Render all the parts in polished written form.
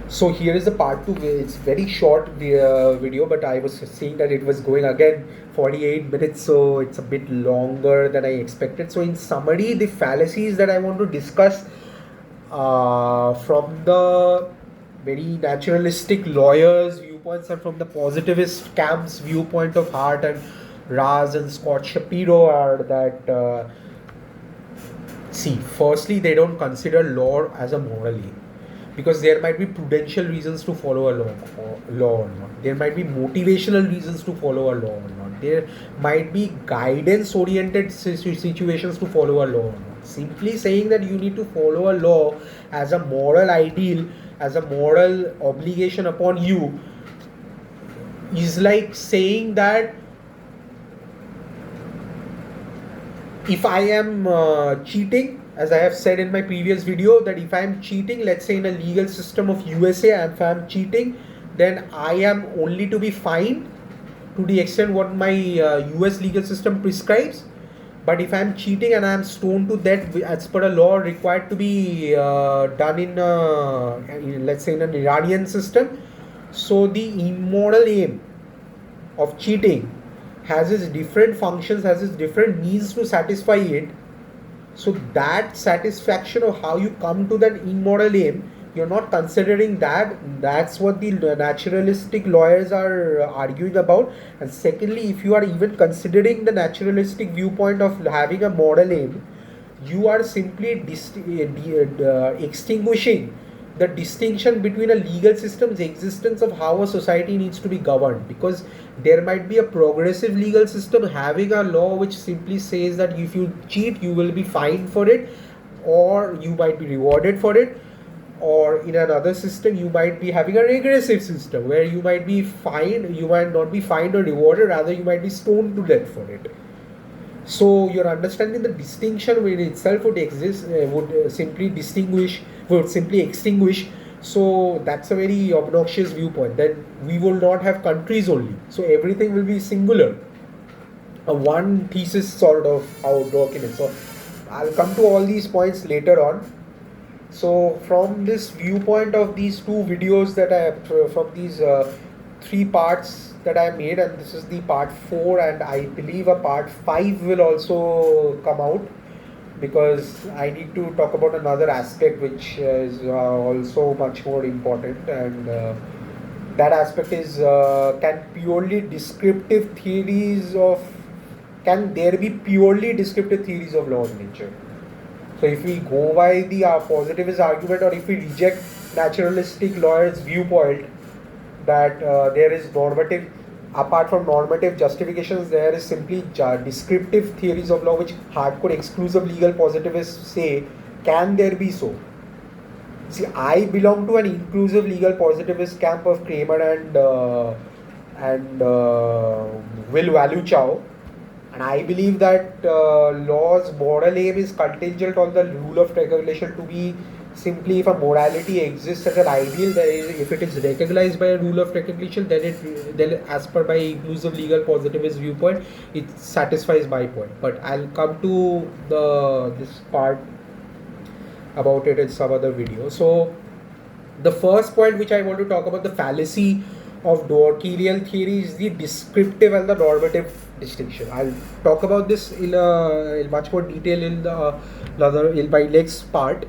So here is the part 2. It's very short video, but I was seeing that it was going again 48 minutes, so it's a bit longer than I expected. So in summary, the fallacies that I want to discuss from the very naturalistic lawyers' viewpoints and from the positivist camp's viewpoint of Hart and Raz and Scott Shapiro are that see, firstly, they don't consider law as a moral aim, because there might be prudential reasons to follow a law or not. There might be motivational reasons to follow a law or not. There might be guidance oriented situations to follow a law or not. Simply saying that you need to follow a law as a moral ideal, as a moral obligation upon you, is like saying that if I am cheating, as I have said in my previous video, that if I am cheating, let's say in a legal system of USA, if I am cheating, then I am only to be fined to the extent what my US legal system prescribes. But if I am cheating and I am stoned to death as per a law required to be done in let's say in an Iranian system, so the immoral aim of cheating has its different functions, has its different means to satisfy it. So that satisfaction of how you come to that immoral aim, you're not considering that. That's what the naturalistic lawyers are arguing about. And secondly, if you are even considering the naturalistic viewpoint of having a moral aim, you are simply extinguishing the distinction between a legal system's existence of how a society needs to be governed, because there might be a progressive legal system having a law which simply says that if you cheat you will be fined for it, or you might be rewarded for it, or in another system you might be having a regressive system where you might be fined, you might not be fined or rewarded, rather you might be stoned to death for it. So you're understanding the distinction within itself would exist, would simply extinguish. So that's a very obnoxious viewpoint. Then we will not have countries only. So everything will be singular. A one thesis sort of how Dworkin is. So I'll come to all these points later on. So from this viewpoint of these two videos that I have, from these 3 parts that I made, and this is the part 4, and I believe a part 5 will also come out, because I need to talk about another aspect which is also much more important, and that aspect is can there be purely descriptive theories of law of nature? So if we go by the positivist argument, or if we reject naturalistic lawyers' viewpoint that there is normative, apart from normative justifications, there is simply descriptive theories of law which hardcore exclusive legal positivists say, can there be so? See, I belong to an inclusive legal positivist camp of Kramer and Will Value Chow. And I believe that law's moral aim is contingent on the rule of recognition to be simply if a morality exists as an ideal, if it is recognized by a rule of recognition, then as per my inclusive legal positivist viewpoint, it satisfies my point. But I'll come to this part about it in some other video. So the first point which I want to talk about, the fallacy of Dworkinian theory, is the descriptive and the normative distinction. I'll talk about this in much more detail in my next part.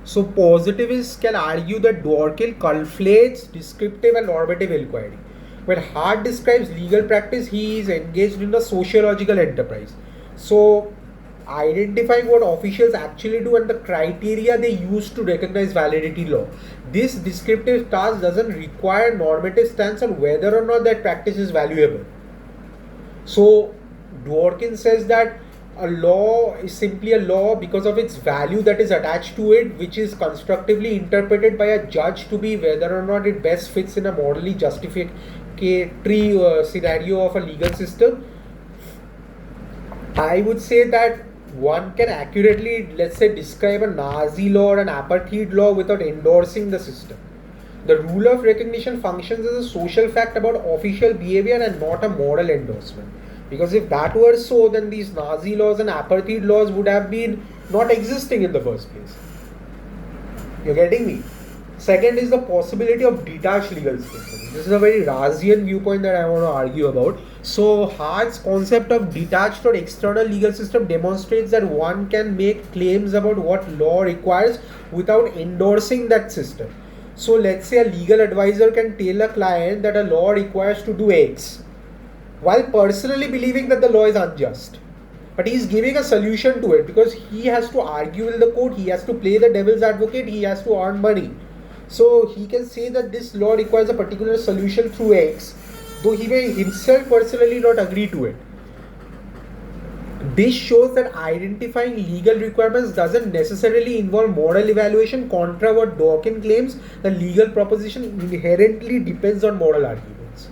So positivists can argue that Dworkin conflates descriptive and normative inquiry. When Hart describes legal practice, he is engaged in a sociological enterprise. So identifying what officials actually do and the criteria they use to recognize validity law. This descriptive task doesn't require normative stance on whether or not that practice is valuable. So Dworkin says that a law is simply a law because of its value that is attached to it, which is constructively interpreted by a judge to be whether or not it best fits in a morally justificatory scenario of a legal system. I would say that one can accurately, let's say, describe a Nazi law or an apartheid law without endorsing the system. The rule of recognition functions as a social fact about official behavior and not a moral endorsement. Because if that were so, then these Nazi laws and apartheid laws would have been not existing in the first place. You're getting me? Second is the possibility of detached legal systems. This is a very Razian viewpoint that I want to argue about. So Hart's concept of detached or external legal system demonstrates that one can make claims about what law requires without endorsing that system. So let's say a legal advisor can tell a client that a law requires to do X, while personally believing that the law is unjust. But he is giving a solution to it because he has to argue with the court, he has to play the devil's advocate, he has to earn money. So he can say that this law requires a particular solution through X, though he may himself personally not agree to it. This shows that identifying legal requirements doesn't necessarily involve moral evaluation. Contra what Dworkin claims, the legal proposition inherently depends on moral arguments.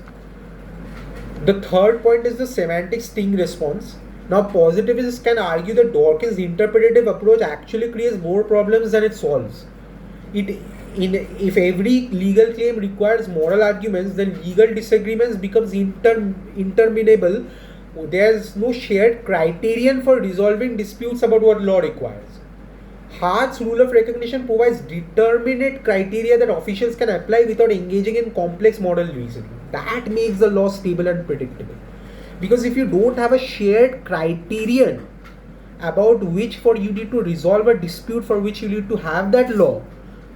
The third point is the semantic sting response. Now, positivists can argue that Dworkin's interpretative approach actually creates more problems than it solves. If every legal claim requires moral arguments, then legal disagreements becomes interminable. There's no shared criterion for resolving disputes about what law requires. Hart's rule of recognition provides determinate criteria that officials can apply without engaging in complex moral reasoning. That makes the law stable and predictable. Because if you don't have a shared criterion about which for you need to resolve a dispute for which you need to have that law,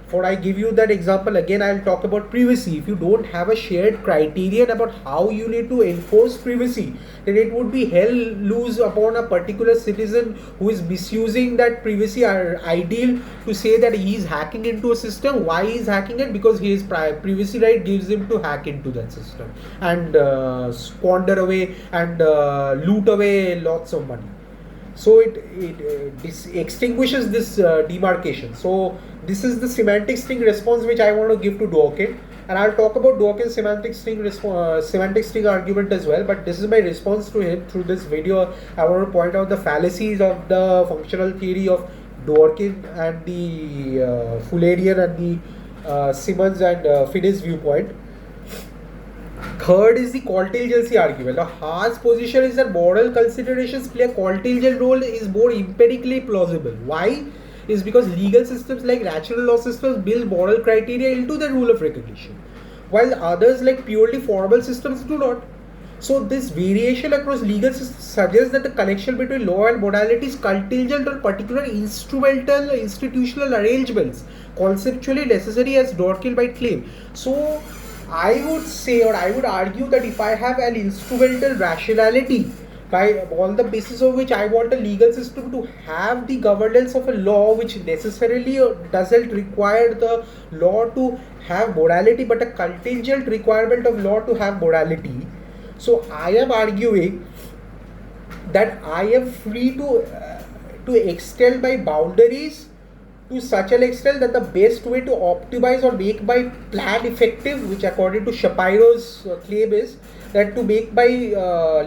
for I give you that example again, I'll talk about privacy. If you don't have a shared criterion about how you need to enforce privacy, then it would be hell loose upon a particular citizen who is misusing that privacy ideal to say that he is hacking into a system. Why he is hacking it? Because his privacy right gives him to hack into that system and squander away and loot away lots of money. So it extinguishes this demarcation. So this is the semantic sting response which I want to give to Dworkin, and I'll talk about Dworkin's semantic sting argument as well. But this is my response to him through this video. I want to point out the fallacies of the functional theory of Dworkin and the Fullerian and the Simmons and Finney's viewpoint. Third is the collegiality argument. Now, Haas's position is that moral considerations play a collegial role is more empirically plausible. Why? Is because legal systems like natural law systems build moral criteria into the rule of recognition, while others like purely formal systems do not. So this variation across legal systems suggests that the connection between law and morality is contingent on particular instrumental institutional arrangements, conceptually necessary as Dworkin might claim. So I would say, or I would argue, that if I have an instrumental rationality by on the basis of which I want a legal system to have the governance of a law which necessarily doesn't require the law to have morality, but a contingent requirement of law to have morality. So I am arguing that I am free to extend my boundaries to such an extent that the best way to optimize or make my plan effective, which according to Shapiro's claim is that to make my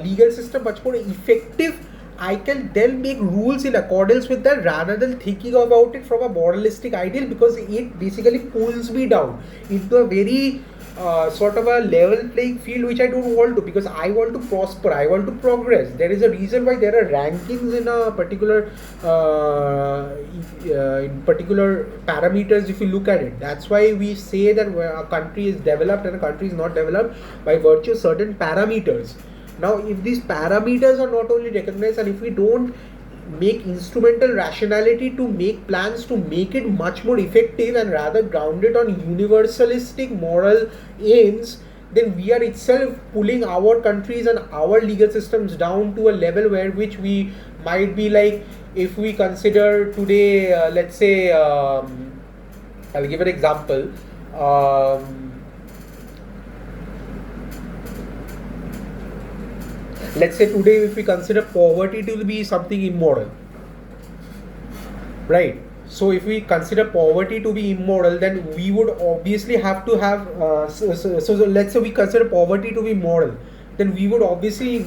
legal system much more effective, I can then make rules in accordance with that rather than thinking about it from a moralistic ideal, because it basically pulls me down into a very sort of a level playing field which I don't want to, because I want to prosper, I want to progress. There is a reason why there are rankings in a particular in particular parameters if you look at it. That's why we say that a country is developed and a country is not developed by virtue of certain parameters. Now if these parameters are not only recognized, and if we don't make instrumental rationality to make plans to make it much more effective and rather ground it on universalistic moral aims, then we are itself pulling our countries and our legal systems down to a level where which we might be like, if we consider today, let's say, I'll give an example. Let's say today if we consider poverty to be something immoral, right? So if we consider poverty to be immoral, then we would obviously have to have, so let's say we consider poverty to be moral, then we would obviously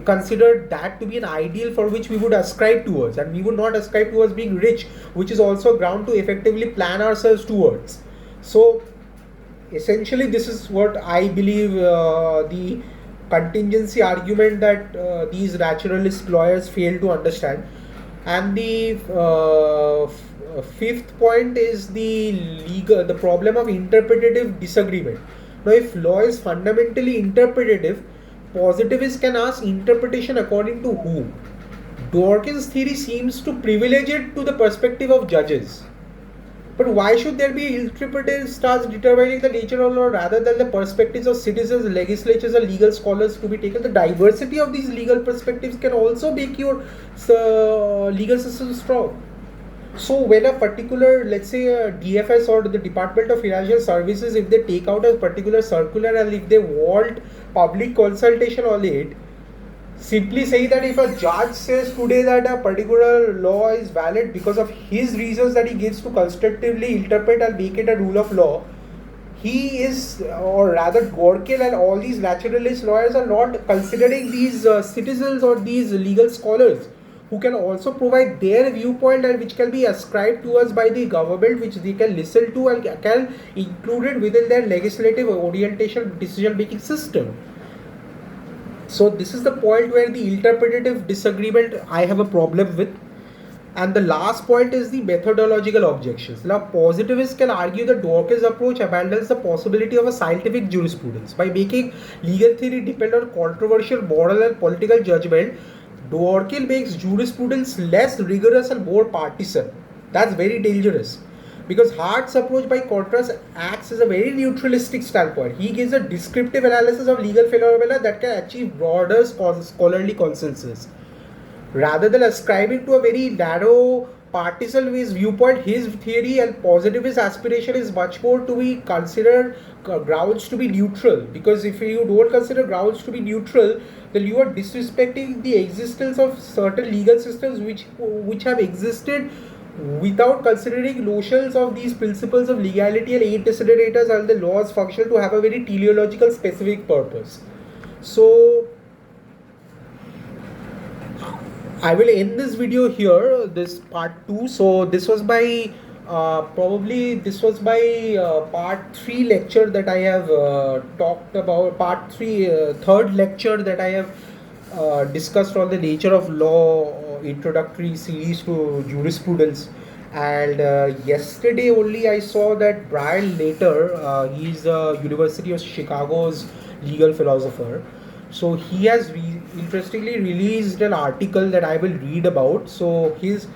consider that to be an ideal for which we would ascribe towards, and we would not ascribe towards being rich, which is also ground to effectively plan ourselves towards. So essentially this is what I believe the contingency argument that these rationalist lawyers fail to understand, and the fifth point is the problem of interpretative disagreement. Now, if law is fundamentally interpretative, positivists can ask interpretation according to whom. Dworkin's theory seems to privilege it to the perspective of judges. But why should there be interpretive stars determining the nature of law rather than the perspectives of citizens, legislatures, and legal scholars to be taken? The diversity of these legal perspectives can also make your legal system strong. So when a particular, let's say a DFS or the Department of Financial Services, if they take out a particular circular and if they want public consultation on it, simply say that if a judge says today that a particular law is valid because of his reasons that he gives to constructively interpret and make it a rule of law, he is, or rather Dworkin and all these naturalist lawyers are not considering these citizens or these legal scholars who can also provide their viewpoint and which can be ascribed to us by the government, which they can listen to and can include it within their legislative orientation decision making system. So this is the point where the interpretative disagreement I have a problem with. And the last point is the methodological objections. Now, positivists can argue that Dworkin's approach abandons the possibility of a scientific jurisprudence. By making legal theory depend on controversial moral and political judgment, Dworkin makes jurisprudence less rigorous and more partisan. That's very dangerous. Because Hart's approach, by contrast, acts as a very neutralistic standpoint. He gives a descriptive analysis of legal phenomena that can achieve broader scholarly consensus. Rather than ascribing to a very narrow partisan viewpoint, his theory and positivist aspiration is much more to be considered grounds to be neutral. Because if you don't consider grounds to be neutral, then you are disrespecting the existence of certain legal systems which have existed without considering notions of these principles of legality and antecedentors and the laws function to have a very teleological specific purpose. So I will end this video here, this part 2. So this was my part 3 lecture that I have talked about, part 3 third lecture that I have discussed on the nature of law, introductory series to jurisprudence. And yesterday only I saw that Brian Later, he is the University of Chicago's legal philosopher. So he has interestingly released an article that I will read about. So his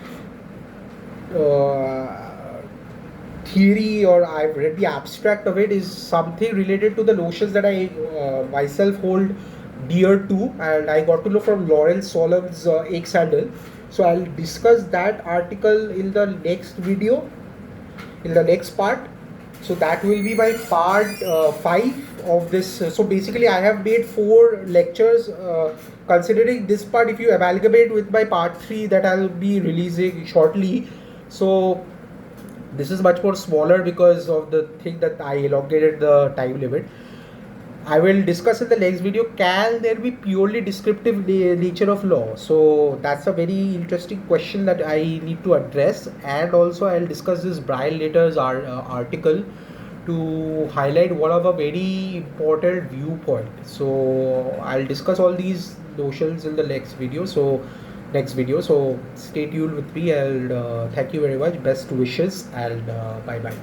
theory, or I've read the abstract of it, is something related to the notions that I myself hold dear to, and I got to know from Lawrence Solom's X handle. So I'll discuss that article in the next video, in the next part. So that will be my part 5 of this. So basically I have made 4 lectures. Considering this part, if you amalgamate with my part 3 that I'll be releasing shortly, so this is much more smaller because of the thing that I elongated the time limit. I will discuss in the next video, can there be purely descriptive nature of law? So that's a very interesting question that I need to address, and also I'll discuss this Brian Later's article to highlight one of a very important viewpoint. So I'll discuss all these notions in the next video. So stay tuned with me, and thank you very much. Best wishes, and bye bye.